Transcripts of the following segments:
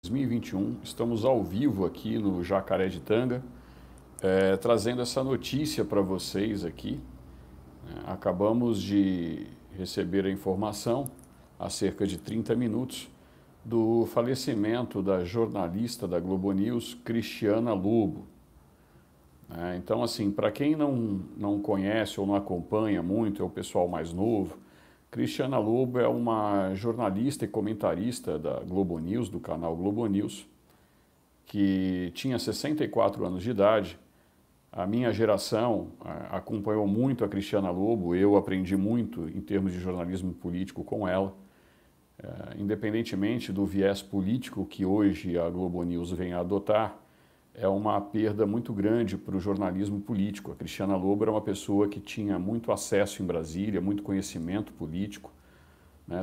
2021, estamos ao vivo aqui no Jacaré de Tanga, trazendo essa notícia para vocês aqui. Acabamos de receber a informação, há cerca de 30 minutos, do falecimento da jornalista da Globo News, Cristiana Lobo. Então, assim, para quem não conhece ou não acompanha muito, é o pessoal mais novo, Cristiana Lobo é uma jornalista e comentarista da Globo News, do canal Globo News, que tinha 64 anos de idade. A minha geração acompanhou muito a Cristiana Lobo, eu aprendi muito em termos de jornalismo político com ela. Independentemente do viés político que hoje a Globo News vem a adotar, é uma perda muito grande para o jornalismo político. A Cristiana Lobo era uma pessoa que tinha muito acesso em Brasília, muito conhecimento político,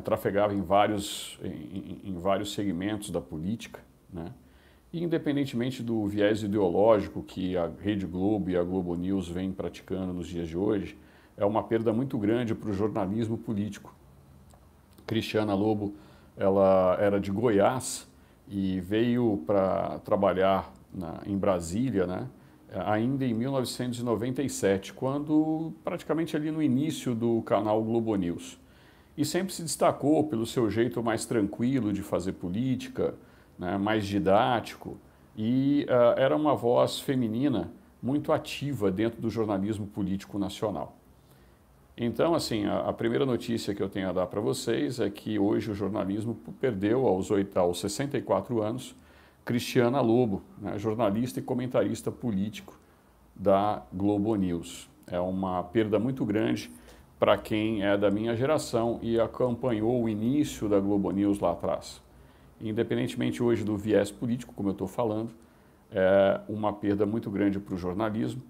trafegava em vários segmentos da política, E independentemente do viés ideológico que a Rede Globo e a Globo News vêm praticando nos dias de hoje, é uma perda muito grande para o jornalismo político. Cristiana Lobo, ela era de Goiás e veio para trabalhar em Brasília, ainda em 1997, quando praticamente ali no início do canal Globo News. E sempre se destacou pelo seu jeito mais tranquilo de fazer política, mais didático, e era uma voz feminina muito ativa dentro do jornalismo político nacional. Então, assim, a primeira notícia que eu tenho a dar para vocês é que hoje o jornalismo perdeu aos 64 anos Cristiana Lobo, jornalista e comentarista político da Globo News. É uma perda muito grande para quem é da minha geração e acompanhou o início da Globo News lá atrás. Independentemente hoje do viés político, como eu estou falando, é uma perda muito grande para o jornalismo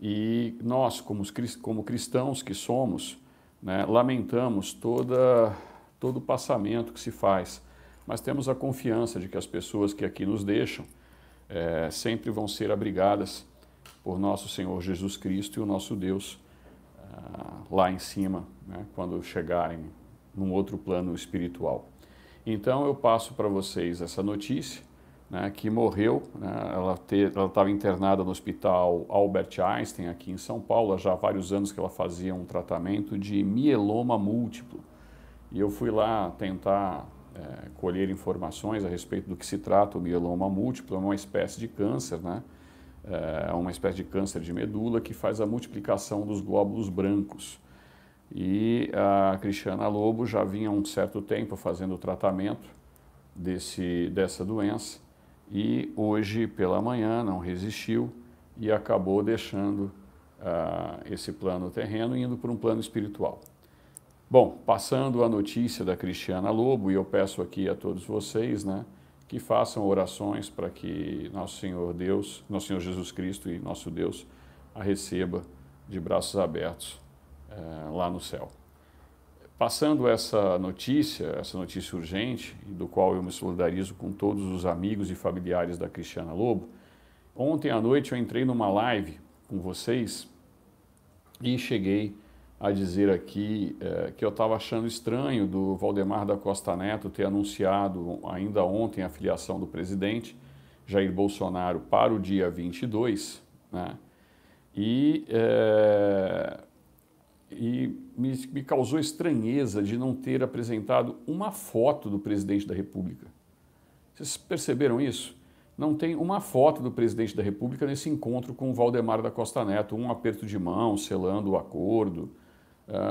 e nós, como cristãos que somos, lamentamos todo o passamento que se faz, mas temos a confiança de que as pessoas que aqui nos deixam sempre vão ser abrigadas por nosso Senhor Jesus Cristo e o nosso Deus lá em cima, quando chegarem num outro plano espiritual. Então eu passo para vocês essa notícia, que morreu, ela estava internada no Hospital Albert Einstein, aqui em São Paulo, já há vários anos que ela fazia um tratamento de mieloma múltiplo. E eu fui lá tentar colher informações a respeito do que se trata o mieloma múltiplo. É uma espécie de câncer, é uma espécie de câncer de medula que faz a multiplicação dos glóbulos brancos. E a Cristiana Lobo já vinha há um certo tempo fazendo o tratamento dessa doença e hoje pela manhã não resistiu e acabou deixando esse plano terreno e indo para um plano espiritual. Bom, passando a notícia da Cristiana Lobo, e eu peço aqui a todos vocês, que façam orações para que nosso Senhor Deus, nosso Senhor Jesus Cristo e nosso Deus a receba de braços abertos lá no céu. Passando essa notícia urgente, do qual eu me solidarizo com todos os amigos e familiares da Cristiana Lobo, ontem à noite eu entrei numa live com vocês e cheguei a dizer aqui que eu estava achando estranho do Valdemar da Costa Neto ter anunciado ainda ontem a filiação do presidente Jair Bolsonaro para o dia 22, e me causou estranheza de não ter apresentado uma foto do presidente da República. Vocês perceberam isso? Não tem uma foto do presidente da República nesse encontro com o Valdemar da Costa Neto, um aperto de mão, selando o acordo.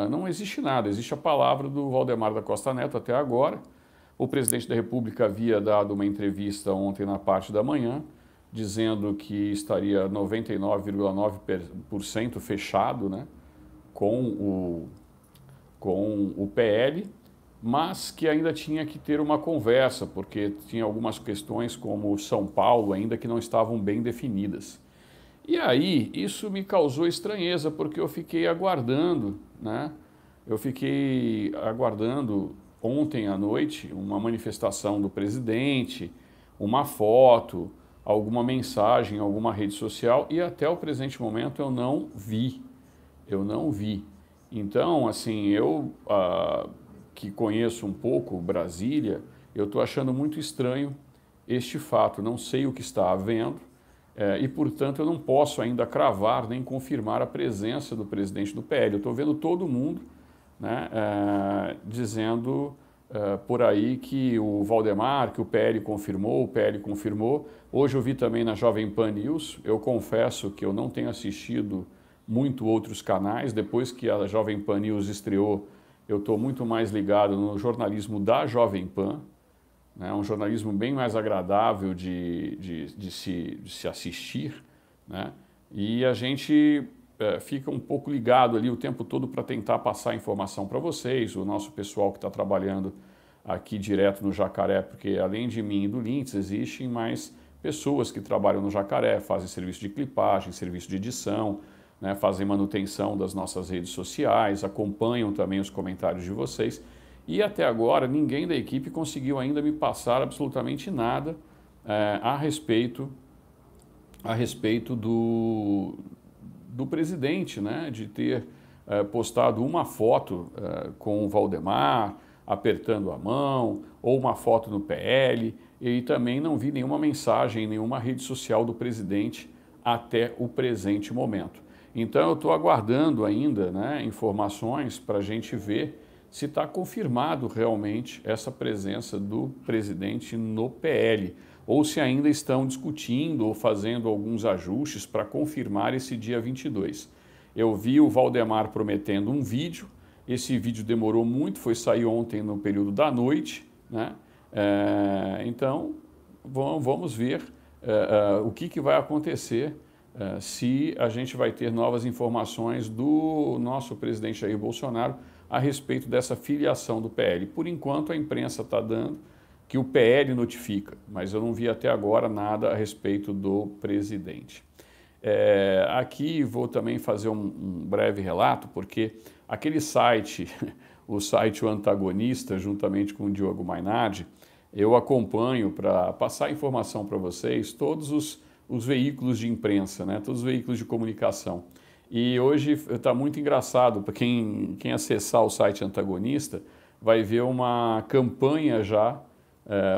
Não existe nada, existe a palavra do Valdemar da Costa Neto até agora. O presidente da República havia dado uma entrevista ontem na parte da manhã, dizendo que estaria 99,9% fechado, com o PL, mas que ainda tinha que ter uma conversa, porque tinha algumas questões como São Paulo ainda que não estavam bem definidas. E aí isso me causou estranheza, porque eu fiquei aguardando, ontem à noite uma manifestação do presidente, uma foto, alguma mensagem, alguma rede social, e até o presente momento eu não vi. Então, assim, eu que conheço um pouco Brasília, eu estou achando muito estranho este fato, não sei o que está havendo e, portanto, eu não posso ainda cravar nem confirmar a presença do presidente do PL. Eu estou vendo todo mundo, né, dizendo por aí que o Valdemar, que o PL confirmou, o PL confirmou. Hoje eu vi também na Jovem Pan News, eu confesso que eu não tenho assistido muito outros canais. Depois que a Jovem Pan News estreou, eu estou muito mais ligado no jornalismo da Jovem Pan, né, um jornalismo bem mais agradável de se assistir, né, e a gente fica um pouco ligado ali o tempo todo para tentar passar informação para vocês, o nosso pessoal que está trabalhando aqui direto no Jacaré, porque além de mim e do Lintz, existem mais pessoas que trabalham no Jacaré, fazem serviço de clipagem, serviço de edição, né, fazem manutenção das nossas redes sociais, acompanham também os comentários de vocês. E até agora ninguém da equipe conseguiu ainda me passar absolutamente nada a respeito do presidente, né, de ter postado uma foto com o Valdemar, apertando a mão, ou uma foto no PL, e também não vi nenhuma mensagem em nenhuma rede social do presidente até o presente momento. Então eu estou aguardando ainda, né, informações para a gente ver se está confirmado realmente essa presença do presidente no PL, ou se ainda estão discutindo ou fazendo alguns ajustes para confirmar esse dia 22. Eu vi o Valdemar prometendo um vídeo, esse vídeo demorou muito, foi sair ontem no período da noite, né? Então vamos ver o que vai acontecer se a gente vai ter novas informações do nosso presidente Jair Bolsonaro a respeito dessa filiação do PL. Por enquanto, a imprensa está dando que o PL notifica, mas eu não vi até agora nada a respeito do presidente. Aqui vou também fazer um breve relato, porque aquele site, o site O Antagonista, juntamente com o Diogo Mainardi, eu acompanho para passar informação para vocês todos os veículos de imprensa, né, todos os veículos de comunicação. E hoje está muito engraçado, para quem acessar o site Antagonista, vai ver uma campanha já,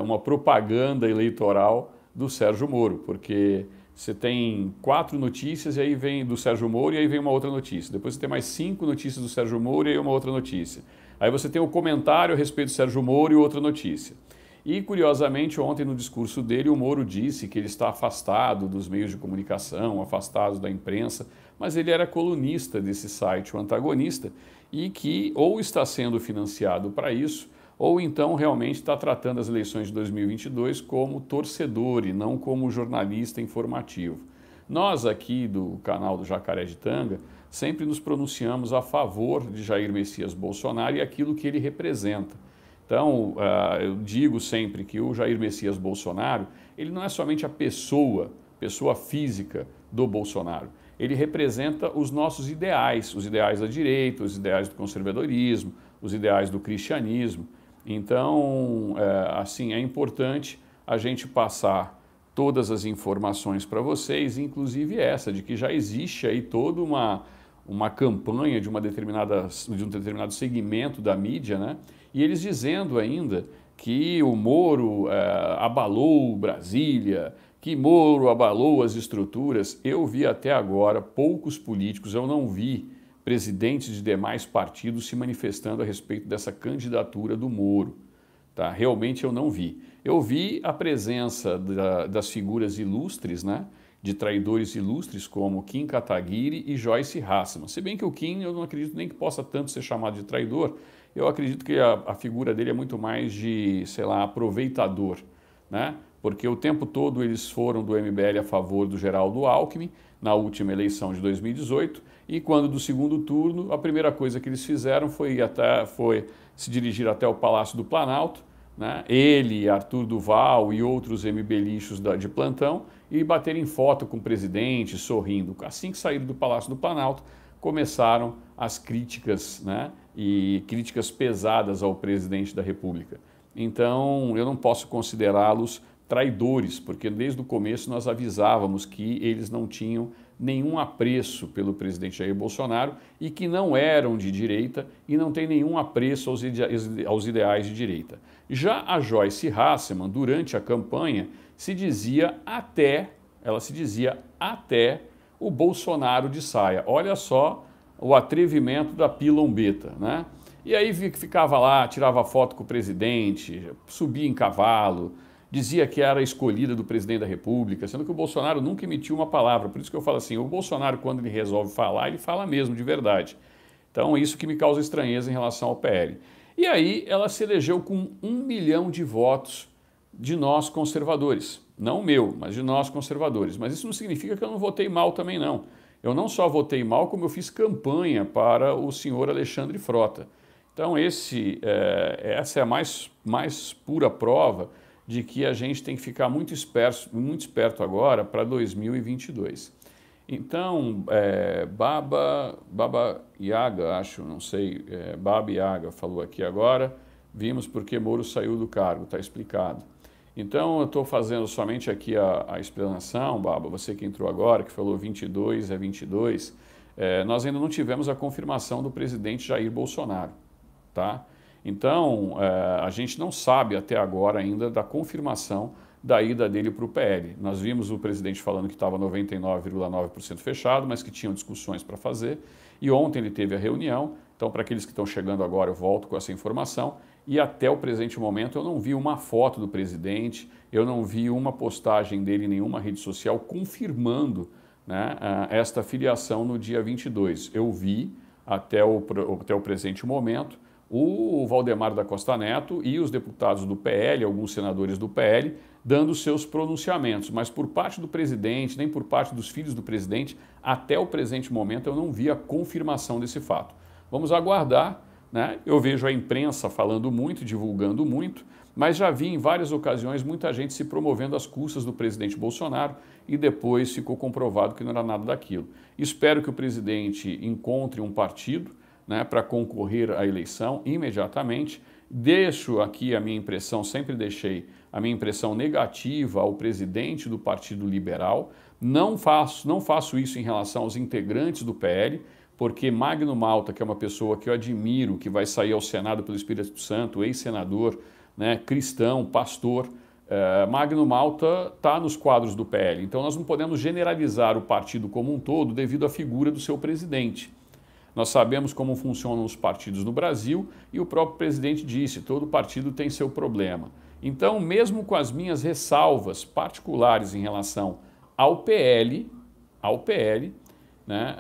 uma propaganda eleitoral do Sérgio Moro, porque você tem 4 notícias e aí vem do Sérgio Moro e aí vem uma outra notícia. Depois você tem mais 5 notícias do Sérgio Moro e aí uma outra notícia. Aí você tem um comentário a respeito do Sérgio Moro e outra notícia. E, curiosamente, ontem no discurso dele, o Moro disse que ele está afastado dos meios de comunicação, afastado da imprensa, mas ele era colunista desse site, o Antagonista, e que ou está sendo financiado para isso, ou então realmente está tratando as eleições de 2022 como torcedor e não como jornalista informativo. Nós aqui do canal do Jacaré de Tanga sempre nos pronunciamos a favor de Jair Messias Bolsonaro e aquilo que ele representa. Então, eu digo sempre que o Jair Messias Bolsonaro, ele não é somente a pessoa física do Bolsonaro. Ele representa os nossos ideais, os ideais da direita, os ideais do conservadorismo, os ideais do cristianismo. Então, assim, é importante a gente passar todas as informações para vocês, inclusive essa, de que já existe aí toda uma campanha de um determinado segmento da mídia, né? E eles dizendo ainda que o Moro abalou Brasília, que Moro abalou as estruturas. Eu vi até agora poucos políticos, eu não vi presidentes de demais partidos se manifestando a respeito dessa candidatura do Moro. Tá? Realmente eu não vi. Eu vi a presença das figuras ilustres, né? De traidores ilustres como Kim Kataguiri e Joyce Hasselman. Se bem que o Kim eu não acredito nem que possa tanto ser chamado de traidor, eu acredito que a figura dele é muito mais de, sei lá, aproveitador, né? Porque o tempo todo eles foram do MBL a favor do Geraldo Alckmin, na última eleição de 2018, e quando do segundo turno, a primeira coisa que eles fizeram foi se dirigir até o Palácio do Planalto, né? Ele, Arthur Duval e outros MBListas de plantão, e baterem foto com o presidente, sorrindo. Assim que saíram do Palácio do Planalto, começaram as críticas, né? E críticas pesadas ao presidente da República. Então, eu não posso considerá-los traidores, porque desde o começo nós avisávamos que eles não tinham nenhum apreço pelo presidente Jair Bolsonaro e que não eram de direita e não têm nenhum apreço aos ideais de direita. Já a Joyce Hasselmann, durante a campanha, ela se dizia até o Bolsonaro de saia. Olha só o atrevimento da pilombeta, né? E aí ficava lá, tirava foto com o presidente, subia em cavalo, dizia que era a escolhida do presidente da República, sendo que o Bolsonaro nunca emitiu uma palavra. Por isso que eu falo assim, o Bolsonaro, quando ele resolve falar, ele fala mesmo, de verdade. Então, isso que me causa estranheza em relação ao PL. E aí, ela se elegeu com 1 milhão de votos de nós conservadores. Não meu, mas de nós conservadores. Mas isso não significa que eu não votei mal também, não. Eu não só votei mal, como eu fiz campanha para o senhor Alexandre Frota. Então, essa é a mais pura prova de que a gente tem que ficar muito esperto agora para 2022. Então, Baba Yaga, acho, não sei, Baba Yaga falou aqui agora, vimos porque Moro saiu do cargo, está explicado. Então, eu estou fazendo somente aqui a explanação, Baba, você que entrou agora, que falou 22 é 22, nós ainda não tivemos a confirmação do presidente Jair Bolsonaro, tá? Então, a gente não sabe até agora ainda da confirmação da ida dele para o PL. Nós vimos o presidente falando que estava 99,9% fechado, mas que tinham discussões para fazer. E ontem ele teve a reunião. Então, para aqueles que estão chegando agora, eu volto com essa informação. E até o presente momento eu não vi uma foto do presidente, eu não vi uma postagem dele em nenhuma rede social confirmando, né, esta filiação no dia 22. Eu vi até o presente momento o Valdemar da Costa Neto e os deputados do PL, alguns senadores do PL, dando seus pronunciamentos, mas por parte do presidente, nem por parte dos filhos do presidente, até o presente momento eu não vi a confirmação desse fato. Vamos aguardar, né? Eu vejo a imprensa falando muito, divulgando muito, mas já vi em várias ocasiões muita gente se promovendo às custas do presidente Bolsonaro e depois ficou comprovado que não era nada daquilo. Espero que o presidente encontre um partido, né, para concorrer à eleição imediatamente. Deixo aqui a minha impressão, sempre deixei a minha impressão negativa ao presidente do Partido Liberal. Não faço isso em relação aos integrantes do PL, porque Magno Malta, que é uma pessoa que eu admiro, que vai sair ao Senado pelo Espírito Santo, ex-senador, né, cristão, pastor, Magno Malta está nos quadros do PL. Então nós não podemos generalizar o partido como um todo devido à figura do seu presidente. Nós sabemos como funcionam os partidos no Brasil e o próprio presidente disse, todo partido tem seu problema. Então, mesmo com as minhas ressalvas particulares em relação ao PL, né,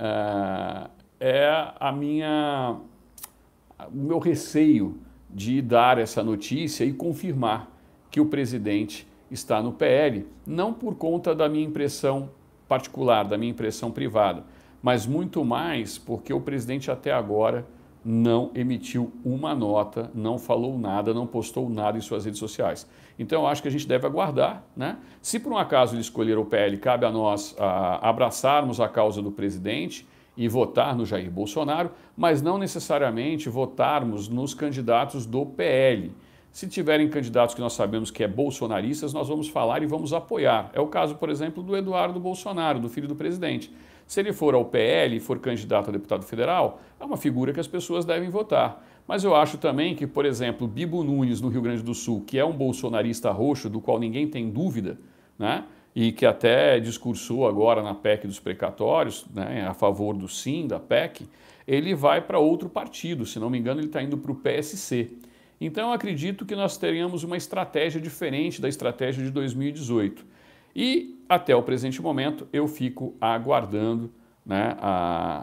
o meu receio de dar essa notícia e confirmar que o presidente está no PL, não por conta da minha impressão particular, da minha impressão privada, mas muito mais porque o presidente até agora não emitiu uma nota, não falou nada, não postou nada em suas redes sociais. Então eu acho que a gente deve aguardar, né? Se por um acaso ele escolher o PL, cabe a nós abraçarmos a causa do presidente e votar no Jair Bolsonaro, mas não necessariamente votarmos nos candidatos do PL. Se tiverem candidatos que nós sabemos que é bolsonaristas, nós vamos falar e vamos apoiar. É o caso, por exemplo, do Eduardo Bolsonaro, do filho do presidente. Se ele for ao PL e for candidato a deputado federal, é uma figura que as pessoas devem votar. Mas eu acho também que, por exemplo, Bibo Nunes, no Rio Grande do Sul, que é um bolsonarista roxo, do qual ninguém tem dúvida, né? E que até discursou agora na PEC dos precatórios, né, a favor do sim, da PEC, ele vai para outro partido, se não me engano ele está indo para o PSC. Então eu acredito que nós teremos uma estratégia diferente da estratégia de 2018. E até o presente momento eu fico aguardando, né,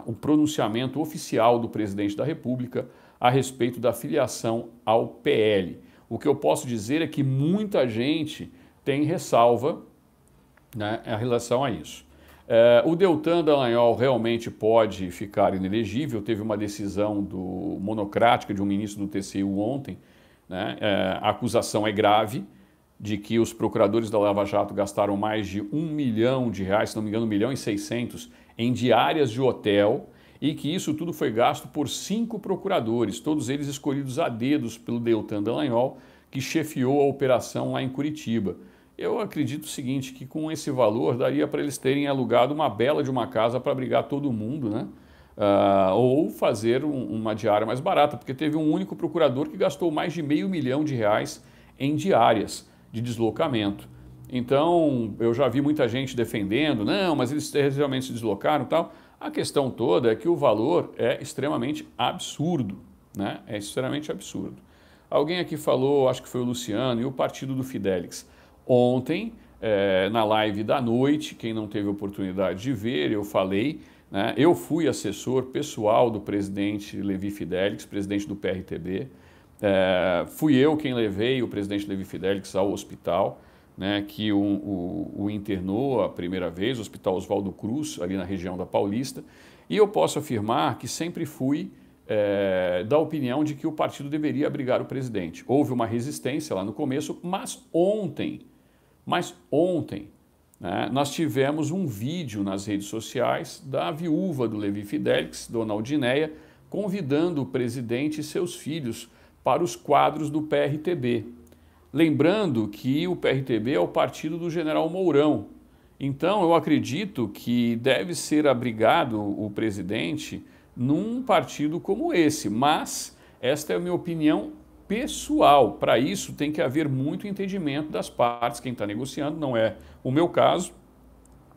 o pronunciamento oficial do presidente da República a respeito da filiação ao PL. O que eu posso dizer é que muita gente tem ressalva, né, em relação a isso. O Deltan Dallagnol realmente pode ficar inelegível, teve uma decisão monocrática de um ministro do TCU ontem, né, a acusação é grave, de que os procuradores da Lava Jato gastaram mais de R$1 milhão, se não me engano, R$1.600.000 em diárias de hotel e que isso tudo foi gasto por 5 procuradores, todos eles escolhidos a dedos pelo Deltan Dallagnol, que chefiou a operação lá em Curitiba. Eu acredito o seguinte, que com esse valor daria para eles terem alugado uma bela de uma casa para abrigar todo mundo, né? Ou fazer uma diária mais barata, porque teve um único procurador que gastou mais de R$500 mil em diárias de deslocamento. Então, eu já vi muita gente defendendo, não, mas eles realmente se deslocaram e tal. A questão toda é que o valor é extremamente absurdo, né? É extremamente absurdo. Alguém aqui falou, acho que foi o Luciano, e o partido do Fidelix. Ontem, na live da noite, quem não teve oportunidade de ver, eu falei, né? Eu fui assessor pessoal do presidente Levi Fidelix, presidente do PRTB. Fui eu quem levei o presidente Levi Fidelix ao hospital, né, que o internou a primeira vez, o Hospital Oswaldo Cruz, ali na região da Paulista, e eu posso afirmar que sempre fui da opinião de que o partido deveria abrigar o presidente. Houve uma resistência lá no começo, mas ontem, né, nós tivemos um vídeo nas redes sociais da viúva do Levi Fidelix, Dona Aldineia, convidando o presidente e seus filhos para os quadros do PRTB. Lembrando que o PRTB é o partido do general Mourão. Então, eu acredito que deve ser abrigado o presidente num partido como esse, mas esta é a minha opinião pessoal. Para isso, tem que haver muito entendimento das partes, quem está negociando, não é o meu caso,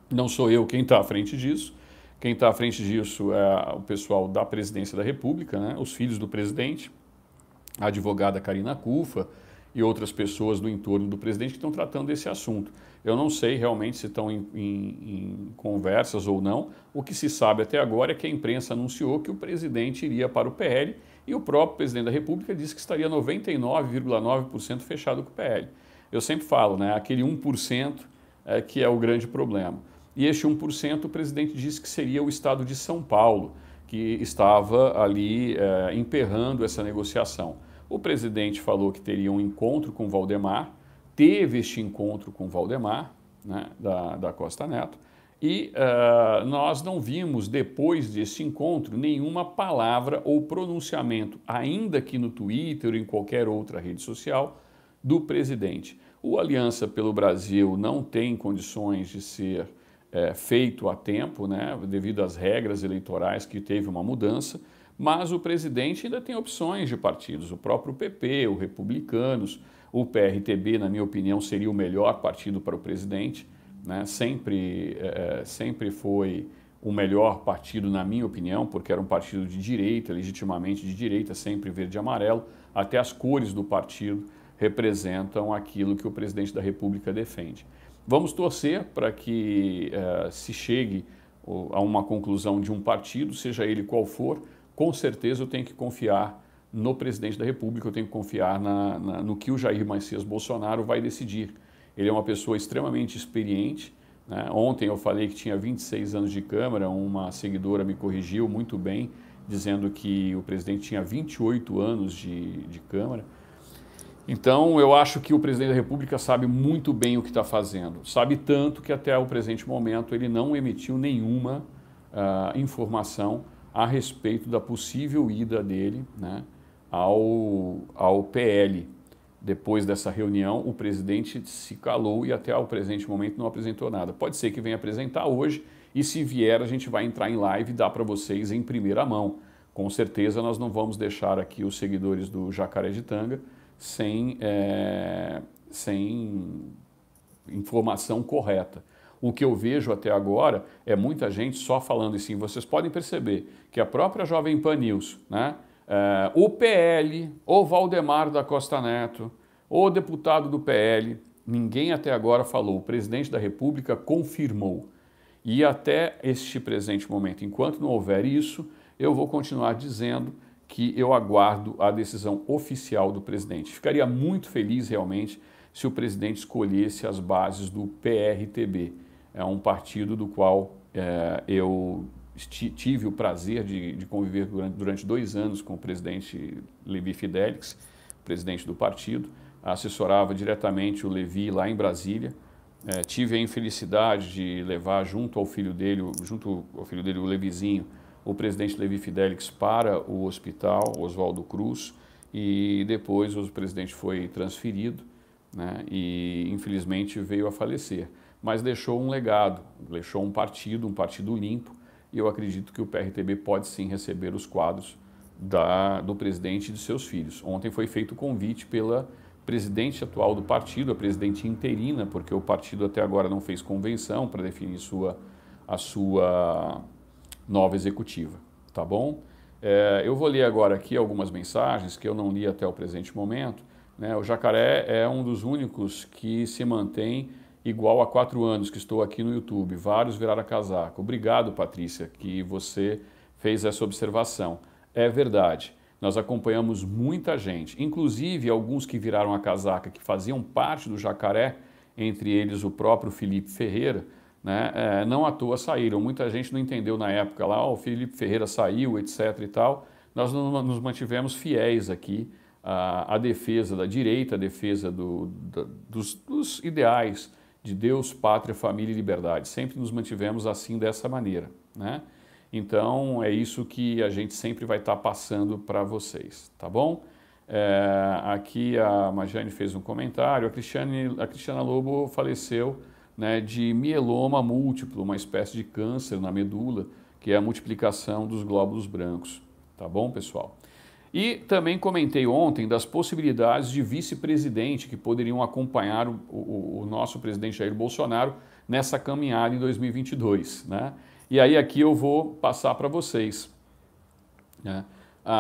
não sou eu quem está à frente disso. Quem está à frente disso é o pessoal da Presidência da República, né? Os filhos do presidente, a advogada Karina Cufa e outras pessoas do entorno do presidente que estão tratando desse assunto. Eu não sei realmente se estão em conversas ou não. O que se sabe até agora é que a imprensa anunciou que o presidente iria para o PL e o próprio presidente da República disse que estaria 99,9% fechado com o PL. Eu sempre falo, né, aquele 1% que é o grande problema. E este 1% o presidente disse que seria o estado de São Paulo, que estava ali emperrando essa negociação. O presidente falou que teria um encontro com o Valdemar, teve este encontro com o Valdemar, né, da Costa Neto, e nós não vimos, depois desse encontro, nenhuma palavra ou pronunciamento, ainda que no Twitter ou em qualquer outra rede social, do presidente. O Aliança pelo Brasil não tem condições de ser feito a tempo, né, devido às regras eleitorais que teve uma mudança, mas o presidente ainda tem opções de partidos, o próprio PP, o Republicanos, o PRTB, na minha opinião, seria o melhor partido para o presidente, né? Sempre foi o melhor partido, na minha opinião, porque era um partido de direita, legitimamente de direita, sempre verde e amarelo, até as cores do partido representam aquilo que o presidente da República defende. Vamos torcer para que se chegue a uma conclusão de um partido, seja ele qual for. Com certeza eu tenho que confiar no presidente da República, eu tenho que confiar no que o Jair Messias Bolsonaro vai decidir. Ele é uma pessoa extremamente experiente, né? Ontem eu falei que tinha 26 anos de Câmara, uma seguidora me corrigiu muito bem, dizendo que o presidente tinha 28 anos de Câmara. Então, eu acho que o presidente da República sabe muito bem o que está fazendo. Sabe tanto que até o presente momento ele não emitiu nenhuma informação a respeito da possível ida dele, né, ao PL. Depois dessa reunião, o presidente se calou e até ao presente momento não apresentou nada. Pode ser que venha apresentar hoje e se vier a gente vai entrar em live e dar para vocês em primeira mão. Com certeza nós não vamos deixar aqui os seguidores do Jacareditanga sem informação correta. O que eu vejo até agora é muita gente só falando assim. Vocês podem perceber que a própria Jovem Pan News, né, o PL, o Valdemar da Costa Neto, o deputado do PL, ninguém até agora falou. O presidente da República confirmou. E até este presente momento, enquanto não houver isso, eu vou continuar dizendo que eu aguardo a decisão oficial do presidente. Ficaria muito feliz realmente se o presidente escolhesse as bases do PRTB. É um partido do qual eu tive o prazer de conviver durante 2 anos com o presidente Levi Fidelix, presidente do partido. Assessorava diretamente o Levi lá em Brasília. Tive a infelicidade de levar junto ao filho dele, o Levizinho, o presidente Levi Fidelix para o hospital Oswaldo Cruz, e depois o presidente foi transferido né? E infelizmente veio a falecer, mas deixou um legado, deixou um partido limpo, e eu acredito que o PRTB pode sim receber os quadros do presidente e de seus filhos. Ontem foi feito o convite pela presidente atual do partido, a presidente interina, porque o partido até agora não fez convenção para definir a sua nova executiva, tá bom? Eu vou ler agora aqui algumas mensagens que eu não li até o presente momento, né? O Jacaré é um dos únicos que se mantém igual há 4 anos que estou aqui no YouTube. Vários viraram casaco. Obrigado, Patrícia, que você fez essa observação. É verdade. Nós acompanhamos muita gente, inclusive alguns que viraram a casaca, que faziam parte do Jacaré, entre eles o próprio Felipe Ferreira, né? Não à toa saíram. Muita gente não entendeu na época lá, o Felipe Ferreira saiu, etc. e tal. Nós nos mantivemos fiéis aqui à defesa da direita, à defesa dos ideais de Deus, pátria, família e liberdade. Sempre nos mantivemos assim, dessa maneira, né? Então, é isso que a gente sempre vai estar passando para vocês, tá bom? Aqui a Majane fez um comentário, a Cristiana Lobo faleceu, né, de mieloma múltiplo, uma espécie de câncer na medula, que é a multiplicação dos glóbulos brancos, tá bom, pessoal? E também comentei ontem das possibilidades de vice-presidente que poderiam acompanhar o nosso presidente Jair Bolsonaro nessa caminhada em 2022, né? E aí aqui eu vou passar para vocês, né?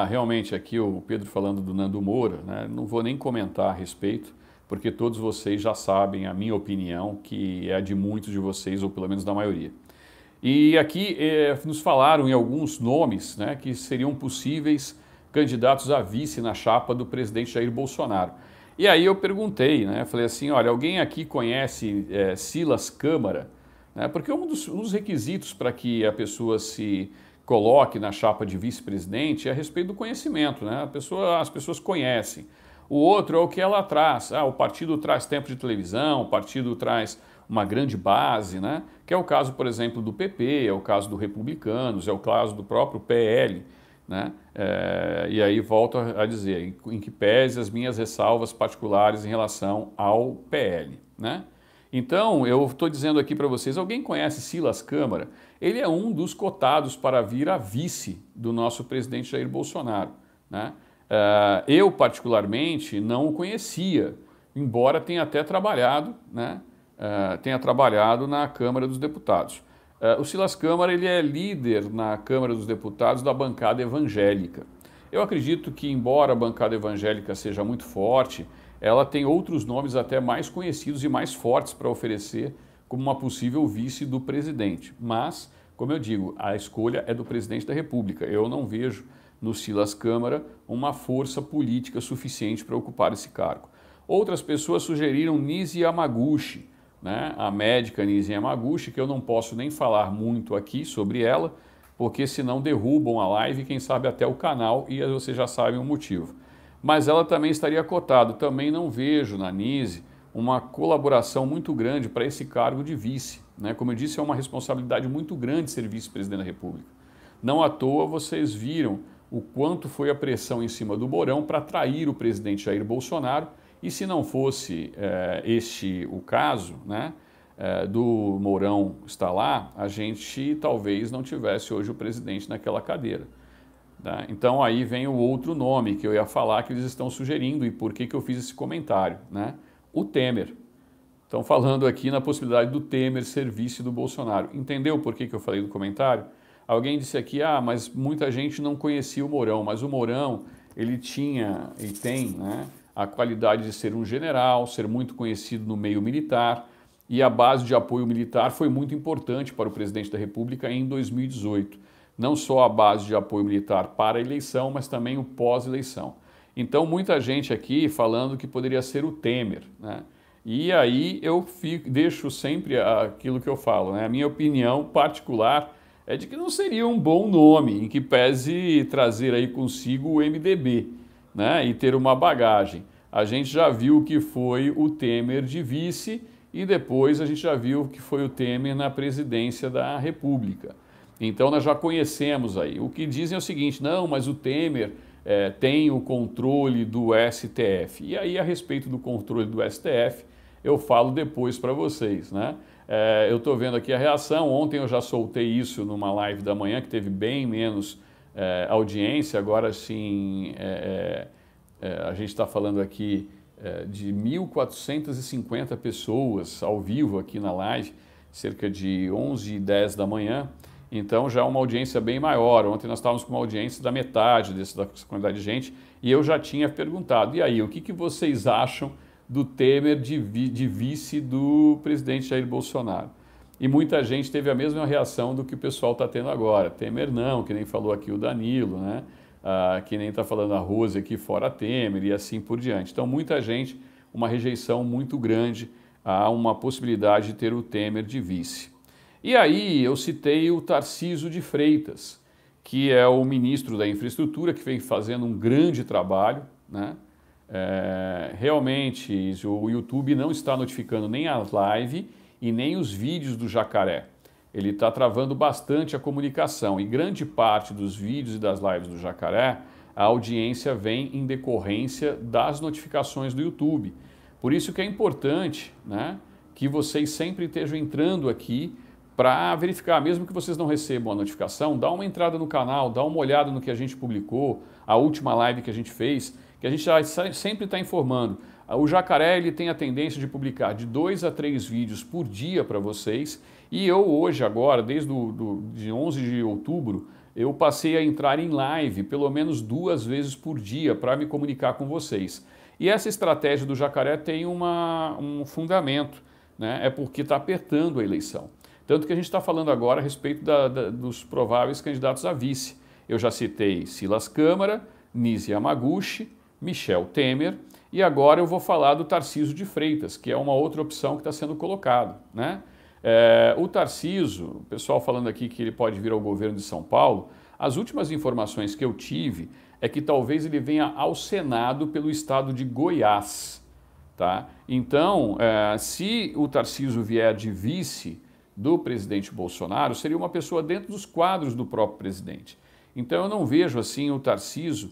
Realmente aqui o Pedro falando do Nando Moura, né? Não vou nem comentar a respeito, porque todos vocês já sabem a minha opinião, que é a de muitos de vocês, ou pelo menos da maioria. E aqui nos falaram em alguns nomes, né, que seriam possíveis candidatos a vice na chapa do presidente Jair Bolsonaro. E aí eu perguntei, né, falei assim, olha, alguém aqui conhece Silas Câmara? Né, porque um dos requisitos para que a pessoa se coloque na chapa de vice-presidente é a respeito do conhecimento, né? As pessoas conhecem. O outro é o que ela traz. O partido traz tempo de televisão, o partido traz uma grande base, né? Que é o caso, por exemplo, do PP, é o caso do Republicanos, é o caso do próprio PL, né? E aí volto a dizer, em que pese as minhas ressalvas particulares em relação ao PL, né? Então, eu estou dizendo aqui para vocês, alguém conhece Silas Câmara? Ele é um dos cotados para vir a vice do nosso presidente Jair Bolsonaro, né? Eu, particularmente, não o conhecia, embora tenha até trabalhado, né? Tenha trabalhado na Câmara dos Deputados. O Silas Câmara ele é líder na Câmara dos Deputados da bancada evangélica. Eu acredito que, embora a bancada evangélica seja muito forte, ela tem outros nomes até mais conhecidos e mais fortes para oferecer como uma possível vice do presidente. Mas, como eu digo, a escolha é do presidente da República. Eu não vejo no Silas Câmara uma força política suficiente para ocupar esse cargo. Outras pessoas sugeriram Nise Yamaguchi, né? A médica Nise Yamaguchi, que eu não posso nem falar muito aqui sobre ela, porque senão derrubam a live, quem sabe até o canal, e vocês já sabem o motivo. Mas ela também estaria cotada. Também não vejo na Nise uma colaboração muito grande para esse cargo de vice, né? Como eu disse, é uma responsabilidade muito grande ser vice-presidente da República. Não à toa vocês viram o quanto foi a pressão em cima do Mourão para atrair o presidente Jair Bolsonaro, e se não fosse este o caso, né, do Mourão estar lá, a gente talvez não tivesse hoje o presidente naquela cadeira. Tá? Então aí vem o outro nome que eu ia falar que eles estão sugerindo e por que eu fiz esse comentário, né? O Temer. Estão falando aqui na possibilidade do Temer ser vice do Bolsonaro. Entendeu por que eu falei do comentário? Alguém disse aqui, mas muita gente não conhecia o Mourão, mas o Mourão, ele tinha e tem, né, a qualidade de ser um general, ser muito conhecido no meio militar, e a base de apoio militar foi muito importante para o presidente da República em 2018. Não só a base de apoio militar para a eleição, mas também o pós-eleição. Então, muita gente aqui falando que poderia ser o Temer, né? E aí eu deixo sempre aquilo que eu falo, né? A minha opinião particular é de que não seria um bom nome, em que pese trazer aí consigo o MDB, né? E ter uma bagagem. A gente já viu o que foi o Temer de vice e depois a gente já viu o que foi o Temer na presidência da República. Então nós já conhecemos aí. O que dizem é o seguinte, não, mas o Temer tem o controle do STF. E aí, a respeito do controle do STF, eu falo depois para vocês, né? Eu estou vendo aqui a reação. Ontem eu já soltei isso numa live da manhã, que teve bem menos audiência. Agora sim, a gente está falando aqui de 1.450 pessoas ao vivo aqui na live, cerca de 11h10 da manhã. Então já é uma audiência bem maior. Ontem nós estávamos com uma audiência da metade dessa quantidade de gente e eu já tinha perguntado, e aí, o que vocês acham do Temer de vice do presidente Jair Bolsonaro? E muita gente teve a mesma reação do que o pessoal está tendo agora. Temer não, que nem falou aqui o Danilo, né? Que nem está falando a Rose aqui fora Temer e assim por diante. Então muita gente, uma rejeição muito grande a uma possibilidade de ter o Temer de vice. E aí eu citei o Tarcísio de Freitas, que é o ministro da Infraestrutura, que vem fazendo um grande trabalho, né? Realmente o YouTube não está notificando nem a live e nem os vídeos do Jacaré. Ele está travando bastante a comunicação e grande parte dos vídeos e das lives do Jacaré, a audiência vem em decorrência das notificações do YouTube. Por isso que é importante, né, que vocês sempre estejam entrando aqui para verificar, mesmo que vocês não recebam a notificação, dá uma entrada no canal, dá uma olhada no que a gente publicou, a última live que a gente fez, que a gente sempre está informando. O Jacaré ele tem a tendência de publicar de 2 a 3 vídeos por dia para vocês, e eu hoje, agora, desde de 11 de outubro, eu passei a entrar em live pelo menos 2 vezes por dia para me comunicar com vocês. E essa estratégia do Jacaré tem um fundamento, né? É porque está apertando a eleição. Tanto que a gente está falando agora a respeito dos prováveis candidatos a vice. Eu já citei Silas Câmara, Nise Yamaguchi, Michel Temer, e agora eu vou falar do Tarcísio de Freitas, que é uma outra opção que está sendo colocado, né? O Tarcísio, o pessoal falando aqui que ele pode vir ao governo de São Paulo, as últimas informações que eu tive é que talvez ele venha ao Senado pelo estado de Goiás, tá? Então, se o Tarcísio vier de vice do presidente Bolsonaro, seria uma pessoa dentro dos quadros do próprio presidente. Então eu não vejo assim o Tarcísio,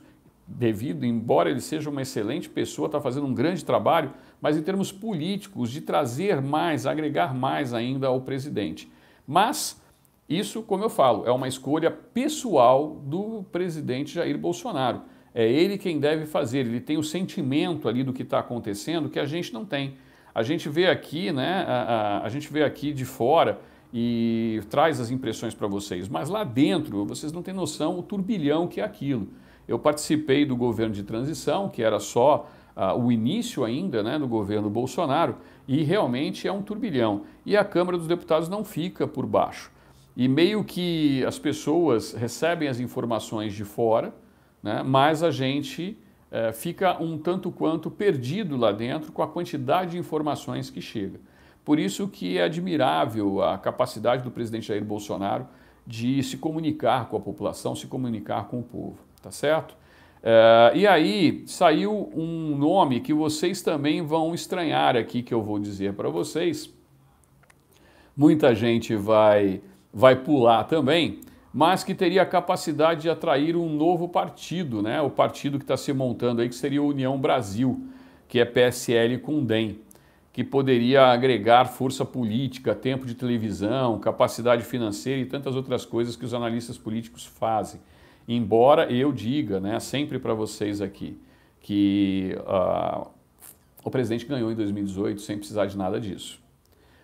embora ele seja uma excelente pessoa, está fazendo um grande trabalho, mas em termos políticos, de trazer mais, agregar mais ainda ao presidente. Mas isso, como eu falo, é uma escolha pessoal do presidente Jair Bolsonaro. É ele quem deve fazer, ele tem o sentimento ali do que está acontecendo que a gente não tem. A gente vê aqui, né, a gente vê aqui de fora e traz as impressões para vocês, mas lá dentro vocês não têm noção o turbilhão que é aquilo. Eu participei do governo de transição, que era só o início ainda, né, do governo Bolsonaro, e realmente é um turbilhão. E a Câmara dos Deputados não fica por baixo. E meio que as pessoas recebem as informações de fora, né, mas a gente fica um tanto quanto perdido lá dentro com a quantidade de informações que chega. Por isso que é admirável a capacidade do presidente Jair Bolsonaro de se comunicar com a população, se comunicar com o povo, tá certo? E aí saiu um nome que vocês também vão estranhar aqui, que eu vou dizer para vocês. Muita gente vai pular também, mas que teria a capacidade de atrair um novo partido, né? O partido que está se montando aí, que seria o União Brasil, que é PSL com DEM, que poderia agregar força política, tempo de televisão, capacidade financeira e tantas outras coisas que os analistas políticos fazem. Embora eu diga, né, sempre para vocês aqui, que o presidente ganhou em 2018 sem precisar de nada disso.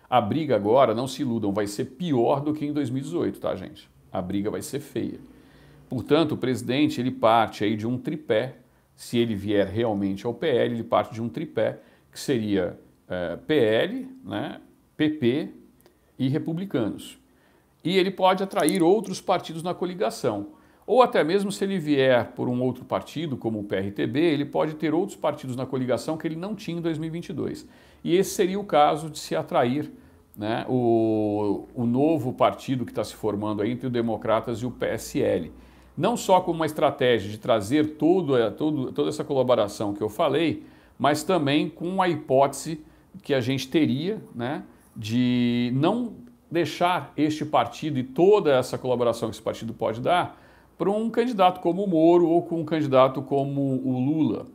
A briga agora, não se iludam, vai ser pior do que em 2018, tá, gente? A briga vai ser feia. Portanto, o presidente ele parte aí de um tripé, se ele vier realmente ao PL, ele parte de um tripé que seria PL, né, PP e republicanos. E ele pode atrair outros partidos na coligação. Ou até mesmo se ele vier por um outro partido, como o PRTB, ele pode ter outros partidos na coligação que ele não tinha em 2022. E esse seria o caso de se atrair, né, o novo partido que está se formando aí entre os Democratas e o PSL. Não só como uma estratégia de trazer toda essa colaboração que eu falei, mas também com a hipótese que a gente teria, né, de não deixar este partido e toda essa colaboração que esse partido pode dar para um candidato como o Moro ou com um candidato como o Lula.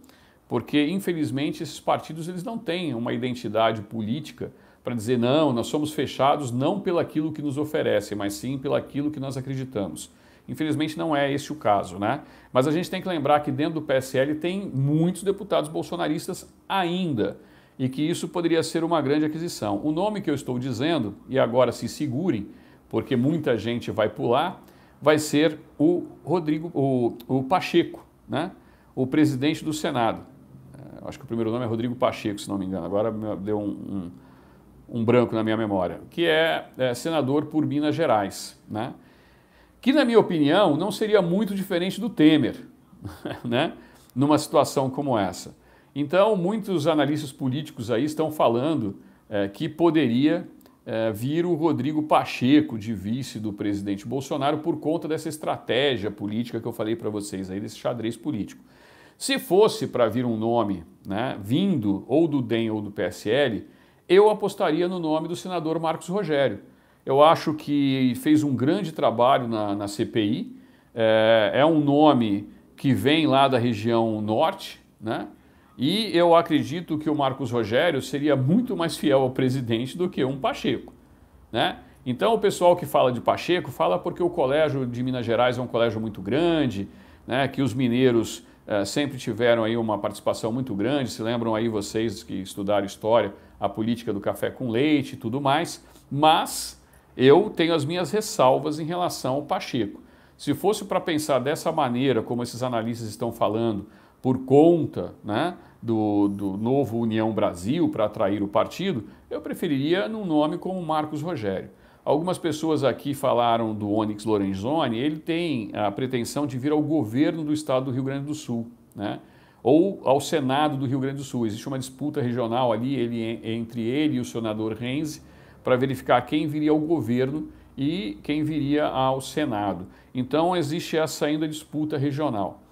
Porque, infelizmente, esses partidos eles não têm uma identidade política para dizer não, nós somos fechados não pelaquilo que nos oferecem, mas sim pelaquilo que nós acreditamos. Infelizmente não é esse o caso, né? Mas a gente tem que lembrar que dentro do PSL tem muitos deputados bolsonaristas ainda e que isso poderia ser uma grande aquisição. O nome que eu estou dizendo, e agora se segurem, porque muita gente vai pular, vai ser o Pacheco, né? O presidente do Senado. Acho que o primeiro nome é Rodrigo Pacheco, se não me engano. Agora deu um branco na minha memória, que é senador por Minas Gerais, né? Que, na minha opinião, não seria muito diferente do Temer, né? Numa situação como essa. Então, muitos analistas políticos aí estão falando que poderia vir o Rodrigo Pacheco de vice do presidente Bolsonaro por conta dessa estratégia política que eu falei para vocês aí, desse xadrez político. Se fosse para vir um nome, né, vindo ou do DEM ou do PSL, eu apostaria no nome do senador Marcos Rogério. Eu acho que fez um grande trabalho na CPI, é um nome que vem lá da região norte, né? E eu acredito que o Marcos Rogério seria muito mais fiel ao presidente do que um Pacheco, né? Então o pessoal que fala de Pacheco fala porque o colégio de Minas Gerais é um colégio muito grande, né? Que os mineiros sempre tiveram aí uma participação muito grande, se lembram aí vocês que estudaram história, a política do café com leite e tudo mais, mas eu tenho as minhas ressalvas em relação ao Pacheco. Se fosse para pensar dessa maneira, como esses analistas estão falando, por conta, né, do novo União Brasil para atrair o partido, eu preferiria num nome como Marcos Rogério. Algumas pessoas aqui falaram do Onyx Lorenzoni, ele tem a pretensão de vir ao governo do estado do Rio Grande do Sul, né? Ou ao Senado do Rio Grande do Sul. Existe uma disputa regional ali entre ele e o senador Renzi para verificar quem viria ao governo e quem viria ao Senado. Então existe essa ainda disputa regional.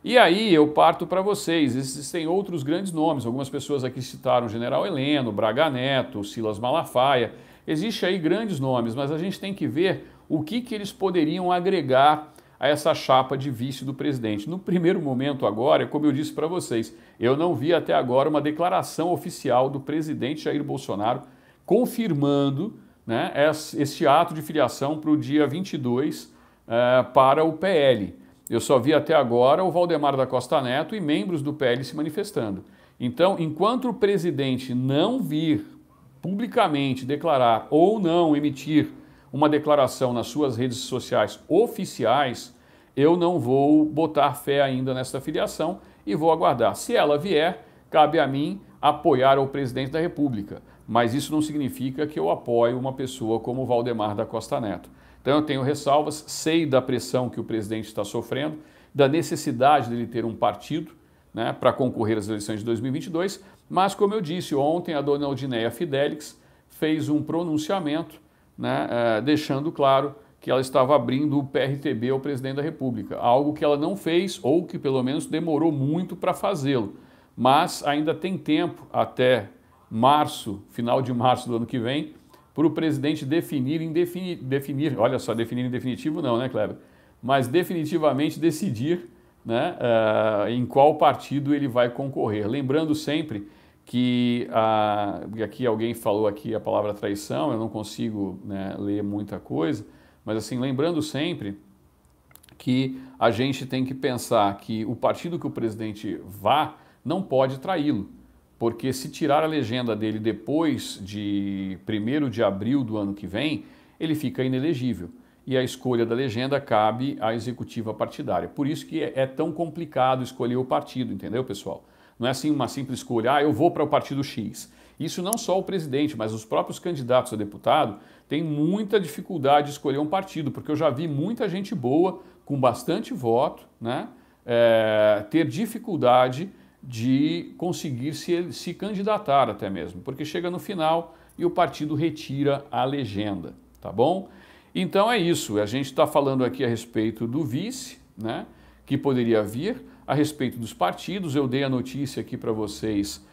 E aí eu parto para vocês, existem outros grandes nomes, algumas pessoas aqui citaram o General Heleno, Braga Neto, Silas Malafaia, existem aí grandes nomes, mas a gente tem que ver o que eles poderiam agregar a essa chapa de vice do presidente. No primeiro momento agora, como eu disse para vocês, eu não vi até agora uma declaração oficial do presidente Jair Bolsonaro confirmando, né, esse ato de filiação para o dia 22 para o PL. Eu só vi até agora o Valdemar da Costa Neto e membros do PL se manifestando. Então, enquanto o presidente não vir publicamente declarar ou não emitir uma declaração nas suas redes sociais oficiais, eu não vou botar fé ainda nessa filiação e vou aguardar. Se ela vier, cabe a mim apoiar o presidente da República. Mas isso não significa que eu apoio uma pessoa como o Valdemar da Costa Neto. Então eu tenho ressalvas, sei da pressão que o presidente está sofrendo, da necessidade dele ter um partido, né, para concorrer às eleições de 2022, mas como eu disse ontem, a dona Aldineia Fidelix fez um pronunciamento, né, deixando claro que ela estava abrindo o PRTB ao presidente da República, algo que ela não fez ou que pelo menos demorou muito para fazê-lo, mas ainda tem tempo até março, final de março do ano que vem, para o presidente definir, olha só, definir em definitivo não, né, Kleber? Mas definitivamente decidir, né, em qual partido ele vai concorrer. Lembrando sempre que, aqui alguém falou aqui a palavra traição, eu não consigo, né, ler muita coisa, mas assim, lembrando sempre que a gente tem que pensar que o partido que o presidente vá não pode traí-lo. Porque se tirar a legenda dele depois de 1º de abril do ano que vem, ele fica inelegível. E a escolha da legenda cabe à executiva partidária. Por isso que é tão complicado escolher o partido, entendeu, pessoal? Não é assim uma simples escolha, eu vou para o partido X. Isso não só o presidente, mas os próprios candidatos a deputado têm muita dificuldade de escolher um partido, porque eu já vi muita gente boa, com bastante voto, né, ter dificuldade de conseguir se candidatar até mesmo, porque chega no final e o partido retira a legenda, tá bom? Então é isso, a gente está falando aqui a respeito do vice, né, que poderia vir, a respeito dos partidos, eu dei a notícia aqui para vocês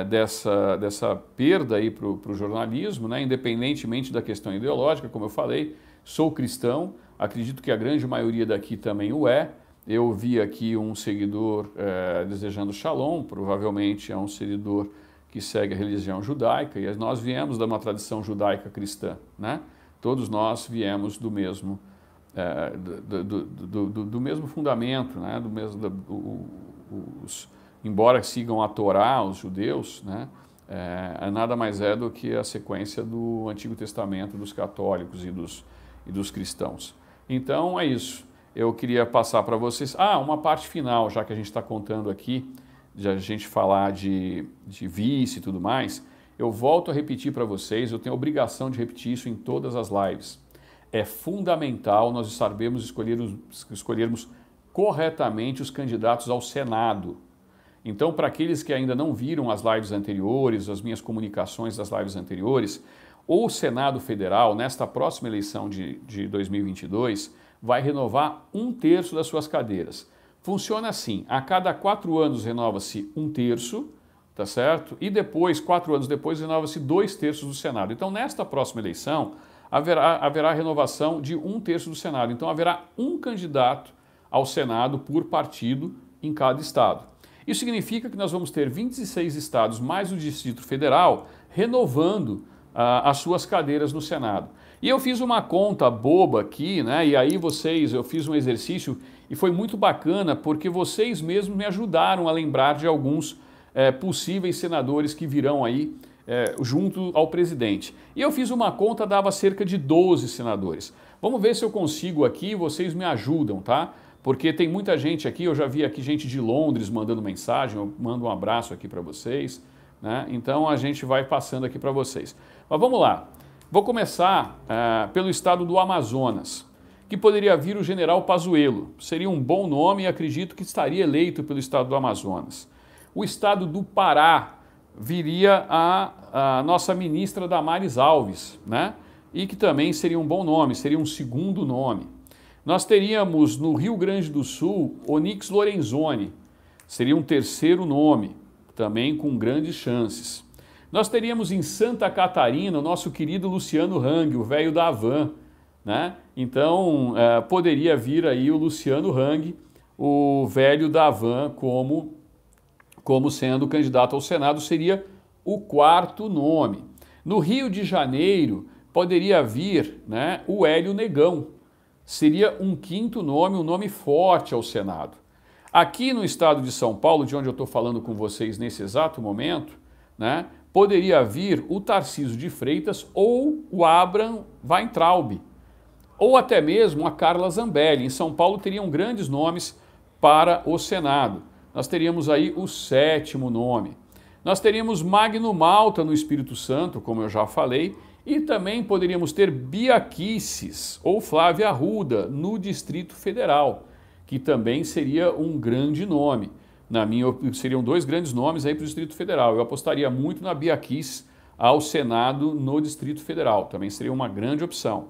dessa perda aí para o jornalismo, né, independentemente da questão ideológica, como eu falei, sou cristão, acredito que a grande maioria daqui também o é. Eu vi aqui um seguidor desejando shalom, provavelmente é um seguidor que segue a religião judaica, e nós viemos de uma tradição judaica cristã, né? Todos nós viemos do mesmo, do mesmo fundamento, né? Embora sigam a Torá, os judeus, né? Nada mais é do que a sequência do Antigo Testamento dos católicos e dos cristãos. Então é isso. Eu queria passar para vocês... uma parte final, já que a gente está contando aqui, de a gente falar de vice e tudo mais, eu volto a repetir para vocês, eu tenho a obrigação de repetir isso em todas as lives. É fundamental nós escolhermos corretamente os candidatos ao Senado. Então, para aqueles que ainda não viram as lives anteriores, as minhas comunicações das lives anteriores, o Senado Federal, nesta próxima eleição de 2022, vai renovar 1/3 das suas cadeiras. Funciona assim, a cada 4 anos renova-se 1/3, tá certo? E depois, 4 anos depois, renova-se 2/3 do Senado. Então, nesta próxima eleição, haverá renovação de 1/3 do Senado. Então, haverá um candidato ao Senado por partido em cada estado. Isso significa que nós vamos ter 26 estados mais o Distrito Federal renovando as suas cadeiras no Senado. E eu fiz uma conta boba aqui, né? E aí eu fiz um exercício e foi muito bacana porque vocês mesmos me ajudaram a lembrar de alguns possíveis senadores que virão aí junto ao presidente. E eu fiz uma conta, dava cerca de 12 senadores. Vamos ver se eu consigo aqui, vocês me ajudam, tá? Porque tem muita gente aqui, eu já vi aqui gente de Londres mandando mensagem, eu mando um abraço aqui para vocês, né? Então a gente vai passando aqui para vocês. Mas vamos lá. Vou começar pelo estado do Amazonas, que poderia vir o general Pazuello. Seria um bom nome e acredito que estaria eleito pelo estado do Amazonas. O estado do Pará viria a nossa ministra Damares Alves, né? E que também seria um bom nome, seria um segundo nome. Nós teríamos no Rio Grande do Sul Onyx Lorenzoni, seria um terceiro nome, também com grandes chances. Nós teríamos em Santa Catarina o nosso querido Luciano Hang, o velho da Havan, né? Então poderia vir aí o Luciano Hang, o velho da Havan, como sendo candidato ao Senado, seria o quarto nome. No Rio de Janeiro poderia vir, né, o Hélio Negão, seria um quinto nome, um nome forte ao Senado. Aqui no estado de São Paulo, de onde eu estou falando com vocês nesse exato momento, né, poderia vir o Tarcísio de Freitas ou o Abraham Weintraub, ou até mesmo a Carla Zambelli. Em São Paulo teriam grandes nomes para o Senado. Nós teríamos aí o sétimo nome. Nós teríamos Magno Malta no Espírito Santo, como eu já falei, e também poderíamos ter Bia Kicis ou Flávia Arruda no Distrito Federal, que também seria um grande nome. Seriam dois grandes nomes aí para o Distrito Federal. Eu apostaria muito na Bia Kicis ao Senado no Distrito Federal. Também seria uma grande opção.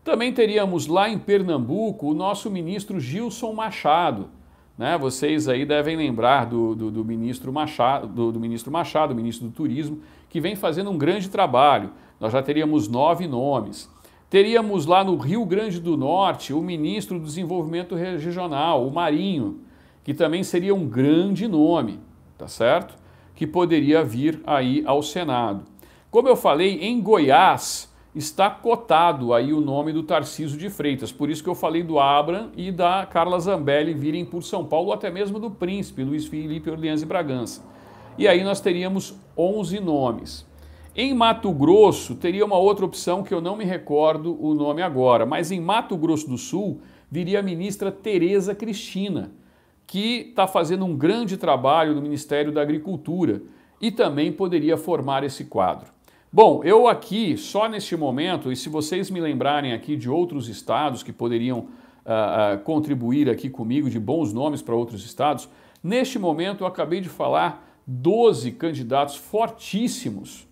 Também teríamos lá em Pernambuco o nosso ministro Gilson Machado, né? Vocês aí devem lembrar do ministro Machado, ministro do Turismo, que vem fazendo um grande trabalho. Nós já teríamos 9 nomes. Teríamos lá no Rio Grande do Norte o ministro do Desenvolvimento Regional, o Marinho, que também seria um grande nome, tá certo? Que poderia vir aí ao Senado. Como eu falei, em Goiás está cotado aí o nome do Tarcísio de Freitas, por isso que eu falei do Abraham e da Carla Zambelli virem por São Paulo, ou até mesmo do Príncipe, Luiz Felipe Orleans e Bragança. E aí nós teríamos 11 nomes. Em Mato Grosso teria uma outra opção que eu não me recordo o nome agora, mas em Mato Grosso do Sul viria a ministra Tereza Cristina, que está fazendo um grande trabalho no Ministério da Agricultura e também poderia formar esse quadro. Bom, eu aqui, só neste momento, e se vocês me lembrarem aqui de outros estados que poderiam contribuir aqui comigo, de bons nomes para outros estados, neste momento eu acabei de falar 12 candidatos fortíssimos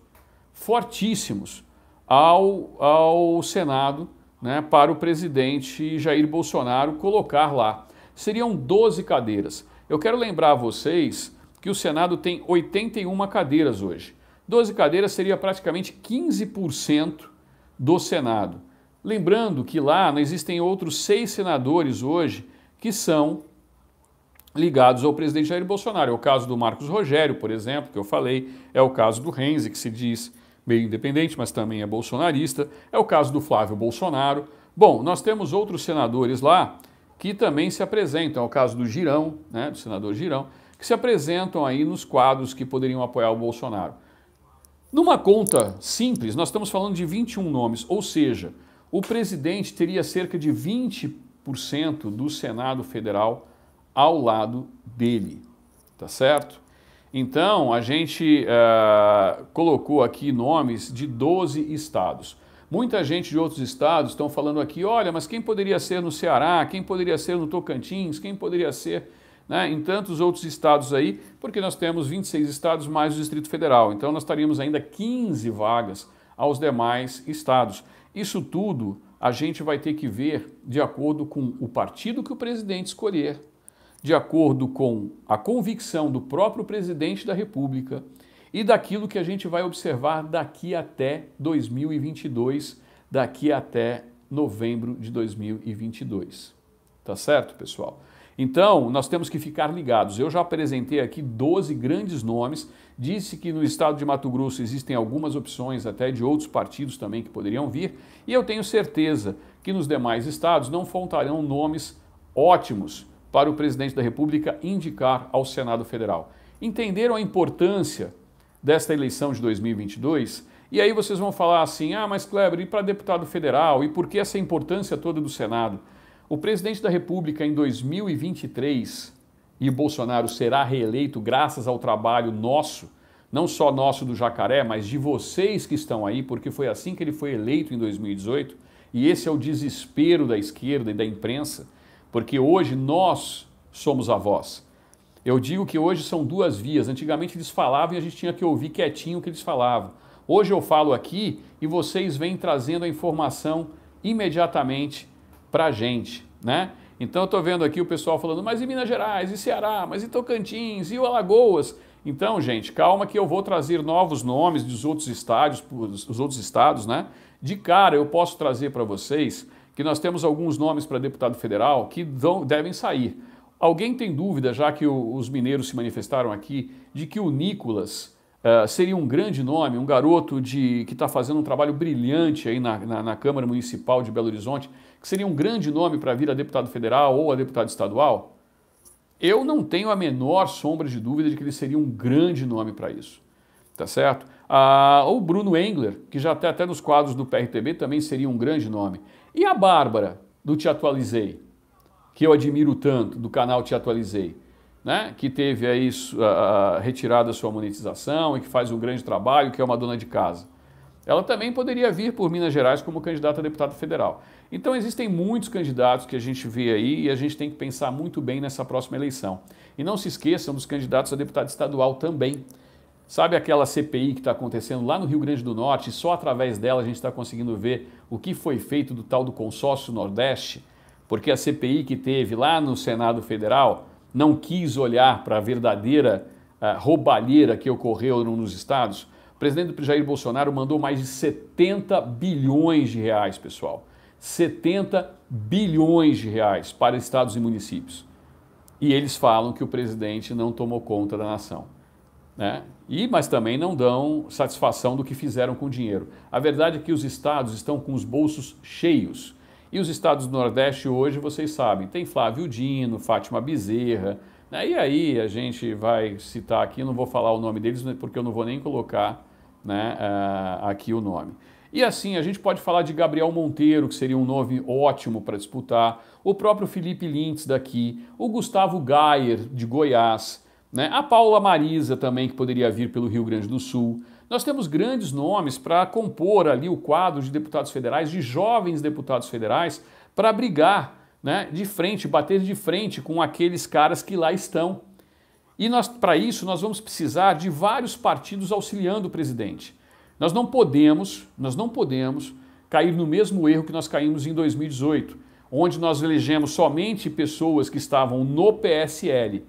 ao Senado, né, para o presidente Jair Bolsonaro colocar lá. Seriam 12 cadeiras. Eu quero lembrar a vocês que o Senado tem 81 cadeiras hoje. 12 cadeiras seria praticamente 15% do Senado. Lembrando que lá existem outros 6 senadores hoje que são ligados ao presidente Jair Bolsonaro. É o caso do Marcos Rogério, por exemplo, que eu falei, é o caso do Renzi, que se diz meio independente, mas também é bolsonarista, é o caso do Flávio Bolsonaro. Bom, nós temos outros senadores lá que também se apresentam, é o caso do Girão, né, do senador Girão, que se apresentam aí nos quadros que poderiam apoiar o Bolsonaro. Numa conta simples, nós estamos falando de 21 nomes, ou seja, o presidente teria cerca de 20% do Senado Federal ao lado dele, tá certo? Então, a gente colocou aqui nomes de 12 estados. Muita gente de outros estados estão falando aqui, olha, mas quem poderia ser no Ceará, quem poderia ser no Tocantins, quem poderia ser, né, em tantos outros estados aí, porque nós temos 26 estados mais o Distrito Federal. Então, nós estaríamos ainda 15 vagas aos demais estados. Isso tudo a gente vai ter que ver de acordo com o partido que o presidente escolher, de acordo com a convicção do próprio presidente da República e daquilo que a gente vai observar daqui até 2022, daqui até novembro de 2022. Tá certo, pessoal? Então, nós temos que ficar ligados. Eu já apresentei aqui 12 grandes nomes, disse que no estado de Mato Grosso existem algumas opções até de outros partidos também que poderiam vir, e eu tenho certeza que nos demais estados não faltarão nomes ótimos para o presidente da República indicar ao Senado Federal. Entenderam a importância desta eleição de 2022? E aí vocês vão falar assim, ah, mas Kleber, e para deputado federal? E por que essa importância toda do Senado? O presidente da República em 2023, e Bolsonaro será reeleito graças ao trabalho nosso, não só nosso do Jacaré, mas de vocês que estão aí, porque foi assim que ele foi eleito em 2018, e esse é o desespero da esquerda e da imprensa, porque hoje nós somos a voz. Eu digo que hoje são duas vias. Antigamente eles falavam e a gente tinha que ouvir quietinho o que eles falavam. Hoje eu falo aqui e vocês vêm trazendo a informação imediatamente para a gente, né? Então eu estou vendo aqui o pessoal falando, mas e Minas Gerais, e Ceará, mas e Tocantins, e o Alagoas? Então, gente, calma que eu vou trazer novos nomes dos outros estádios, os outros estados, né? De cara eu posso trazer para vocês que nós temos alguns nomes para deputado federal que devem sair. Alguém tem dúvida, já que os mineiros se manifestaram aqui, de que o Nicolas seria um grande nome, um garoto que está fazendo um trabalho brilhante aí na Câmara Municipal de Belo Horizonte, que seria um grande nome para vir a deputado federal ou a deputado estadual? Eu não tenho a menor sombra de dúvida de que ele seria um grande nome para isso, tá certo? O Bruno Engler, que já está até nos quadros do PRTB, também seria um grande nome. E a Bárbara, do Te Atualizei, que eu admiro tanto, do canal Te Atualizei, né? Que teve aí retirada a sua monetização e que faz um grande trabalho, que é uma dona de casa. Ela também poderia vir por Minas Gerais como candidata a deputado federal. Então existem muitos candidatos que a gente vê aí e a gente tem que pensar muito bem nessa próxima eleição. E não se esqueçam dos candidatos a deputado estadual também. Sabe aquela CPI que está acontecendo lá no Rio Grande do Norte e só através dela a gente está conseguindo ver o que foi feito do tal do consórcio Nordeste? Porque a CPI que teve lá no Senado Federal não quis olhar para a verdadeira roubalheira que ocorreu nos estados. O presidente Jair Bolsonaro mandou mais de 70 bilhões de reais, pessoal. 70 bilhões de reais para estados e municípios. E eles falam que o presidente não tomou conta da nação, né? Mas também não dão satisfação do que fizeram com o dinheiro. A verdade é que os estados estão com os bolsos cheios. E os estados do Nordeste hoje, vocês sabem, tem Flávio Dino, Fátima Bezerra, né? E aí a gente vai citar aqui, não vou falar o nome deles porque eu não vou nem colocar, né, aqui o nome. E assim, a gente pode falar de Gabriel Monteiro, que seria um nome ótimo para disputar, o próprio Felipe Lintz daqui, o Gustavo Gayer, de Goiás, né? A Paula Marisa também, que poderia vir pelo Rio Grande do Sul. Nós temos grandes nomes para compor ali o quadro de deputados federais, de jovens deputados federais, para brigar, né, de frente, bater de frente com aqueles caras que lá estão. E para isso nós vamos precisar de vários partidos auxiliando o presidente. Nós não podemos cair no mesmo erro que nós caímos em 2018, onde nós elegemos somente pessoas que estavam no PSL.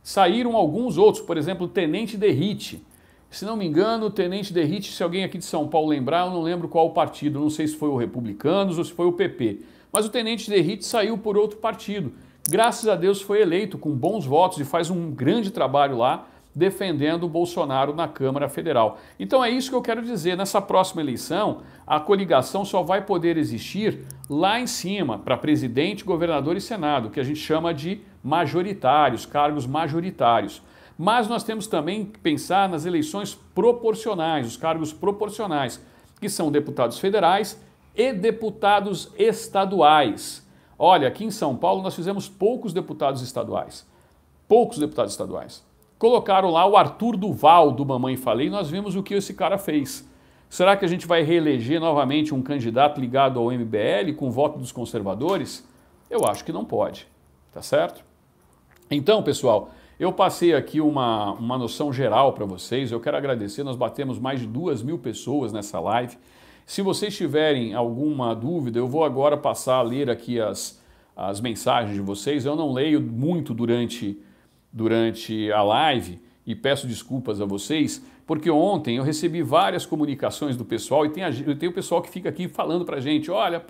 Saíram alguns outros, por exemplo, o Tenente Derrite, Se não me engano, o Tenente Derrite, se alguém aqui de São Paulo lembrar, eu não lembro qual o partido, não sei se foi o Republicanos ou se foi o PP. Mas o Tenente Derrite saiu por outro partido. Graças a Deus foi eleito com bons votos e faz um grande trabalho lá defendendo o Bolsonaro na Câmara Federal. Então é isso que eu quero dizer. Nessa próxima eleição, a coligação só vai poder existir lá em cima, para presidente, governador e senado, que a gente chama de majoritários, cargos majoritários. Mas nós temos também que pensar nas eleições proporcionais, os cargos proporcionais, que são deputados federais e deputados estaduais. Olha, aqui em São Paulo nós fizemos poucos deputados estaduais. Poucos deputados estaduais. Colocaram lá o Arthur Duval do Mamãe Falei e nós vimos o que esse cara fez. Será que a gente vai reeleger novamente um candidato ligado ao MBL com o voto dos conservadores? Eu acho que não pode, tá certo? Então, pessoal, eu passei aqui uma noção geral para vocês. Eu quero agradecer, nós batemos mais de 2.000 pessoas nessa live. Se vocês tiverem alguma dúvida, eu vou agora passar a ler aqui as mensagens de vocês. Eu não leio muito durante a live e peço desculpas a vocês, porque ontem eu recebi várias comunicações do pessoal e tem o pessoal que fica aqui falando pra gente, olha,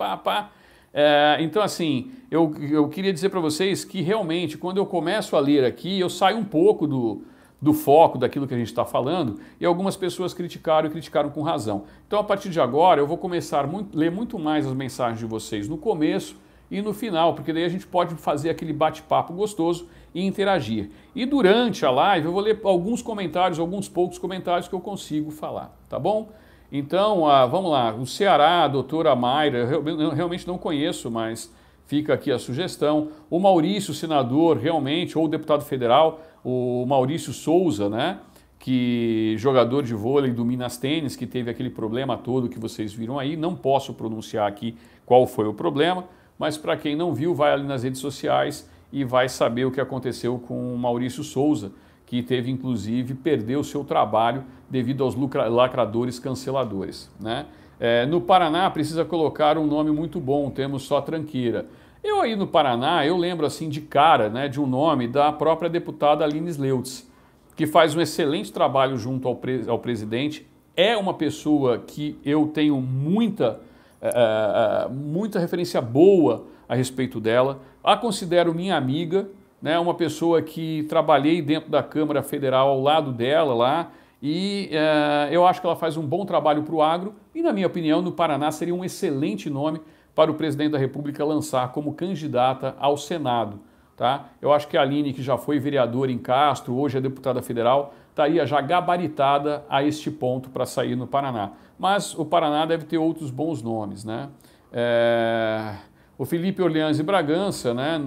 então assim, eu queria dizer para vocês que realmente quando eu começo a ler aqui, eu saio um pouco do foco daquilo que a gente está falando e algumas pessoas criticaram e criticaram com razão. Então a partir de agora eu vou começar a ler muito mais as mensagens de vocês no começo e no final, porque daí a gente pode fazer aquele bate-papo gostoso e interagir. E durante a live eu vou ler alguns comentários, alguns poucos comentários que eu consigo falar, tá bom? Então, vamos lá, o Ceará, a doutora Mayra, eu realmente não conheço, mas fica aqui a sugestão. O Maurício, senador, realmente, ou deputado federal, o Maurício Souza, né? Que jogador de vôlei do Minas Tênis, que teve aquele problema todo que vocês viram aí, não posso pronunciar aqui qual foi o problema, mas para quem não viu, vai ali nas redes sociais e vai saber o que aconteceu com o Maurício Souza, que teve, inclusive, perdeu o seu trabalho devido aos lacradores canceladores, né? No Paraná, precisa colocar um nome muito bom, temos só Tranqueira. Eu aí no Paraná, eu lembro assim de cara, né, de um nome da própria deputada Aline Sleutz, que faz um excelente trabalho junto ao presidente, é uma pessoa que eu tenho muita referência boa a respeito dela, a considero minha amiga, né, uma pessoa que trabalhei dentro da Câmara Federal ao lado dela lá, e eu acho que ela faz um bom trabalho para o agro, e na minha opinião, no Paraná seria um excelente nome para o presidente da República lançar como candidata ao Senado. Tá? Eu acho que a Aline, que já foi vereadora em Castro, hoje é deputada federal, estaria já gabaritada a este ponto para sair no Paraná. Mas o Paraná deve ter outros bons nomes, né? O Felipe Orleans e Bragança, né?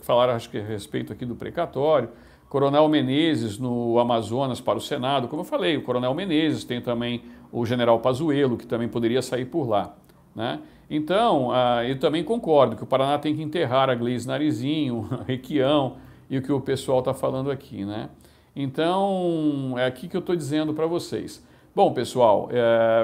Falaram, acho que a respeito aqui do precatório. Coronel Menezes no Amazonas para o Senado, como eu falei, o Coronel Menezes, tem também o General Pazuello, que também poderia sair por lá, né? Então, eu também concordo que o Paraná tem que enterrar a Gleisi Narizinho, Requião e o que o pessoal está falando aqui, né? Então, é aqui que eu estou dizendo para vocês. Bom, pessoal,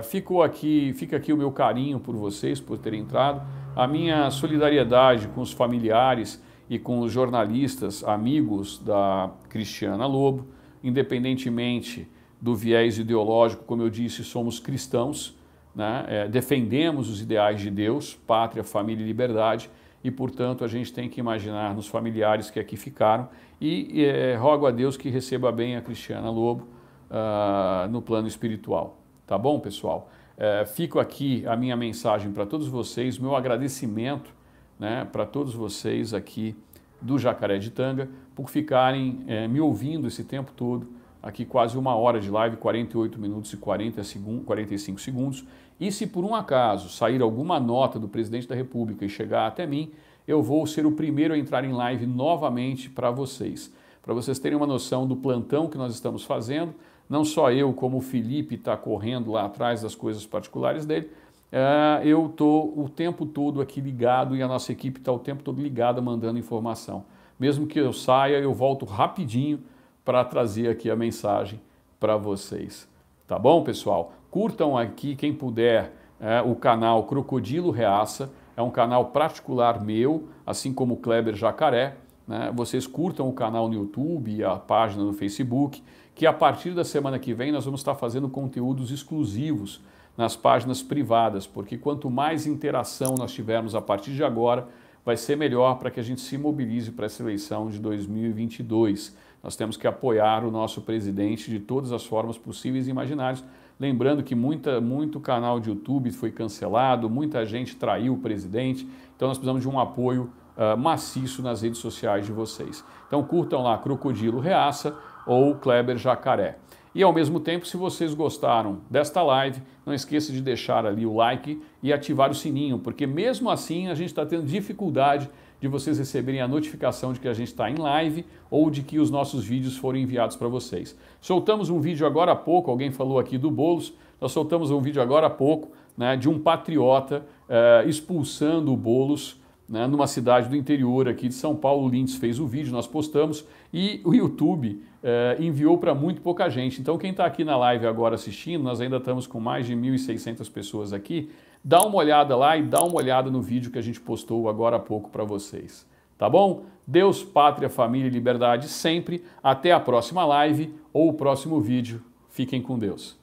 fica aqui o meu carinho por vocês, por terem entrado, a minha solidariedade com os familiares e com os jornalistas, amigos da Cristiana Lobo, independentemente do viés ideológico, como eu disse, somos cristãos, né? Defendemos os ideais de Deus, pátria, família e liberdade, e, portanto, a gente tem que imaginar nos familiares que aqui ficaram e rogo a Deus que receba bem a Cristiana Lobo no plano espiritual. Tá bom, pessoal? Fico aqui a minha mensagem para todos vocês, meu agradecimento, né, para todos vocês aqui do Jacareditanga por ficarem me ouvindo esse tempo todo, aqui quase 1 hora de live, 48 minutos e 45 segundos. E se por um acaso sair alguma nota do presidente da República e chegar até mim, eu vou ser o primeiro a entrar em live novamente para vocês terem uma noção do plantão que nós estamos fazendo. Não só eu, como o Felipe está correndo lá atrás das coisas particulares dele, eu estou o tempo todo aqui ligado e a nossa equipe está o tempo todo ligada mandando informação. Mesmo que eu saia, eu volto rapidinho para trazer aqui a mensagem para vocês. Tá bom, pessoal? Curtam aqui, quem puder, o canal Crocodilo Reaça, é um canal particular meu, assim como o Kleber Jacaré, né? Vocês curtam o canal no YouTube e a página no Facebook, que a partir da semana que vem nós vamos estar fazendo conteúdos exclusivos nas páginas privadas, porque quanto mais interação nós tivermos a partir de agora, vai ser melhor para que a gente se mobilize para essa eleição de 2022. Nós temos que apoiar o nosso presidente de todas as formas possíveis e imaginárias. Lembrando que muito canal de YouTube foi cancelado, muita gente traiu o presidente, então nós precisamos de um apoio maciço nas redes sociais de vocês. Então curtam lá Crocodilo Reaça ou Kleber Jacaré. E ao mesmo tempo, se vocês gostaram desta live, não esqueça de deixar ali o like e ativar o sininho, porque mesmo assim a gente está tendo dificuldade de vocês receberem a notificação de que a gente está em live ou de que os nossos vídeos foram enviados para vocês. Soltamos um vídeo agora há pouco, alguém falou aqui do Boulos, nós soltamos um vídeo agora há pouco, né, de um patriota expulsando o Boulos, né, numa cidade do interior aqui de São Paulo. O Lindes fez o vídeo, nós postamos e o YouTube enviou para muito pouca gente. Então quem está aqui na live agora assistindo, nós ainda estamos com mais de 1.600 pessoas aqui, dá uma olhada lá e dá uma olhada no vídeo que a gente postou agora há pouco para vocês. Tá bom? Deus, pátria, família e liberdade sempre. Até a próxima live ou o próximo vídeo. Fiquem com Deus.